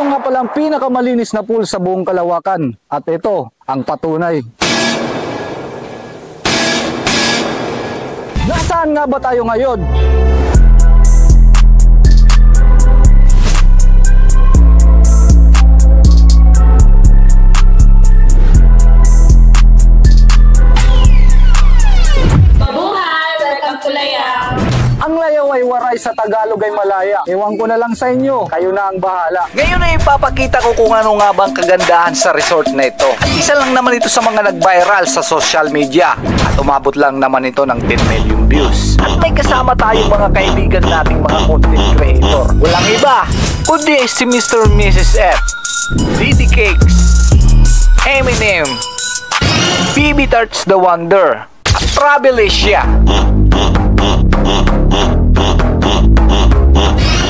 Ito nga palang pinakamalinis na pool sa buong Kalawakan. At ito ang patunay. Nasaan nga ba tayo ngayon? Ang layaw ay waray, sa Tagalog ay malaya. Ewan ko na lang sa inyo, kayo na ang bahala. Ngayon ay ipapakita ko kung ano nga bang kagandahan sa resort na ito. At isa lang naman ito sa mga nag-viral sa social media. At umabot lang naman ito ng 10 million views. At may kasama tayong mga kaibigan nating mga content creator. Walang iba, kundi si Mr. and Mrs. F, Diddy Cakes, Eminem, BB Tarts the Wonder, at Travelicia.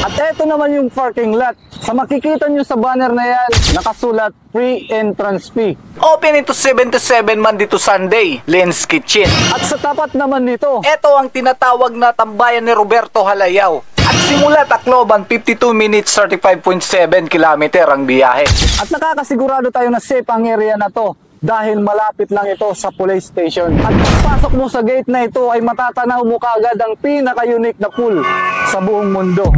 At eto naman yung parking lot. Sa makikita nyo sa banner na yan, nakasulat free entrance fee. Open ito 7 to 7 Monday to Sunday, Len's Kitchen. At sa tapat naman nito, ito ang tinatawag na tambayan ni Roberto Halayaw. At simula Tacloban, 52 minutes, 35.7 kilometer ang biyahe. At nakakasigurado tayo na safe ang area na to dahil malapit lang ito sa police station. At pagpasok mo sa gate na ito ay matatanaw mo kaagad ang pinaka-unique na pool sa buong mundo.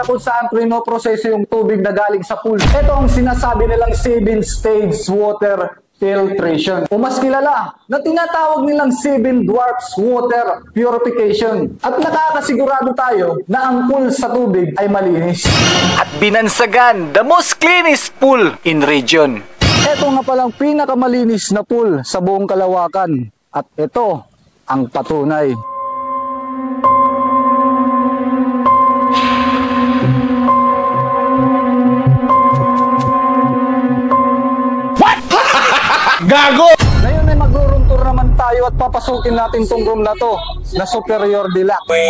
Kung saan pinoproseso yung tubig na galing sa pool. Ito ang sinasabi nilang 7-stage water filtration o mas kilala na tinatawag nilang 7 dwarfs water purification. At nakakasigurado tayo na ang pool sa tubig ay malinis. At binansagan, the most cleanest pool in region. Ito nga palang pinakamalinis na pool sa buong Kalawakan. At ito ang patunay. Gago! Ngayon ay mag-room tour naman tayo at papasukin natin tong room na to na Superior Deluxe.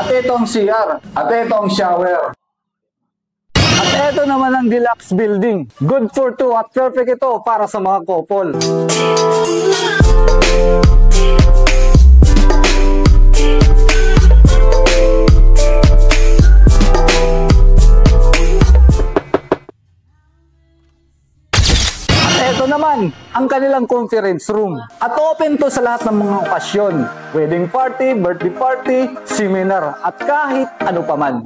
At ito ang CR. At ito ang shower. At ito naman ang deluxe building. Good for two at perfect ito para sa mga couple. Ito naman, ang kanilang conference room. At open to sa lahat ng mga okasyon. Wedding party, birthday party, seminar, at kahit ano paman.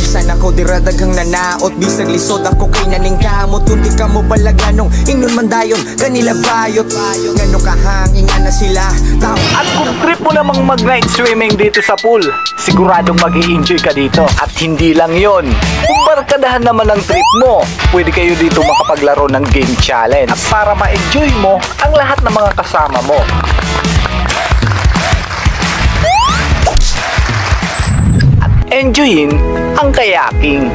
Sana ko diradaghang nanaot, bisag lisod ako kay naning kamot. Kunti ka mo balaganong, ingnon man dayon, kanila bayot. Ngano kahangin nga na sila tao. At kung trip mo namang mag-night swimming dito sa pool, siguradong mag-i-enjoy ka dito. At hindi lang yon, kung barkadahan naman ang trip mo, pwede kayo dito makapaglaro ng game challenge. At para ma-enjoy mo ang lahat ng mga kasama mo. At enjoyin ang kayaking.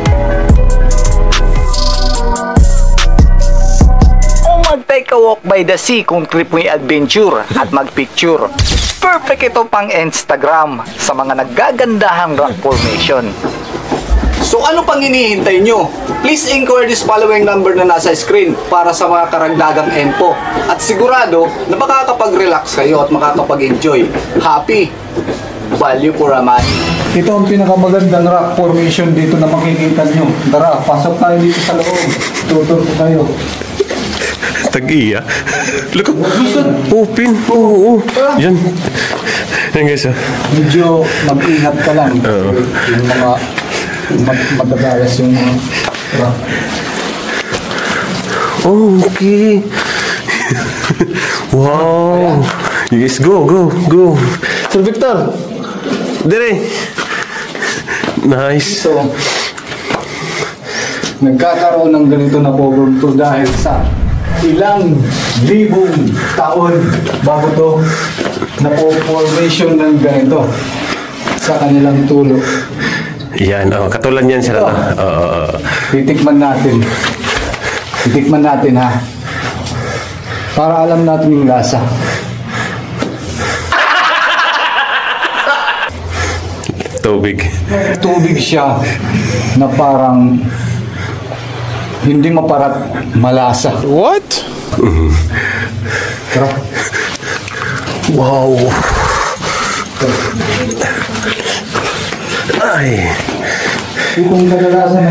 O mag-take a walk by the sea kung trip mo yung adventure at mag-picture. Perfect ito pang Instagram sa mga naggagandahang rock formation. So ano pang hinihintay nyo? Please inquire this following number na nasa screen para sa mga karagdagang info. At sigurado na makakapag-relax kayo at makakapag-enjoy. Happy! Value for a money. Ito ang pinakamagandang rock formation dito na makikita nyo. Tara, pasok tayo dito sa loob. Tutur ko kayo. Tag-iya. Look, open. Oo. Yan. Yan guys. Medyo mag-ingat ka lang. Yung mga magdadalas yung rock. Okay. Wow. Yes, go. Sir Victor. Dire. Nice. So, nagkakaroon ng ganito na cover to dahil sa ilang libong taon bago to na formation ng ganito sa kanilang tulo. Yan, katulad yan sila. Titikman natin. Titikman natin ha. Para alam natin yung lasa. Tubig. Tubig siya na parang hindi maparat, malasa. What? Tara. Wow. Ay. Itong kadalasan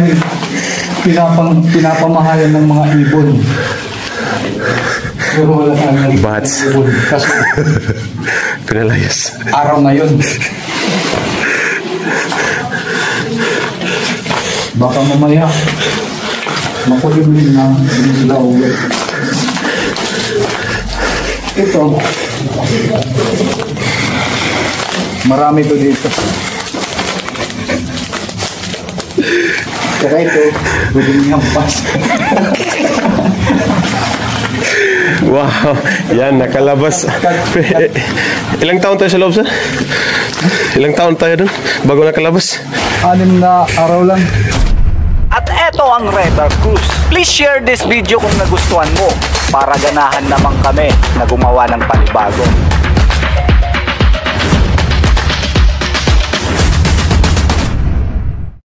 ng pinapamahalan ng mga ibon. Pero wala tayong Bats. ibon. Kasi Pinalayas. araw na yun. Baka mamaya makulimlim na ilaw. Ito, marami to dito. Kaya ito, pwede niyang pas. Wow. Yan, nakalabas. Ilang taon tayo sa loob, sir? Ilang taon tayo dun bago nakalabas? 6 na araw lang. At eto ang Radar Cruise. Please share this video kung nagustuhan mo para ganahan naman kami na gumawa ng panibago.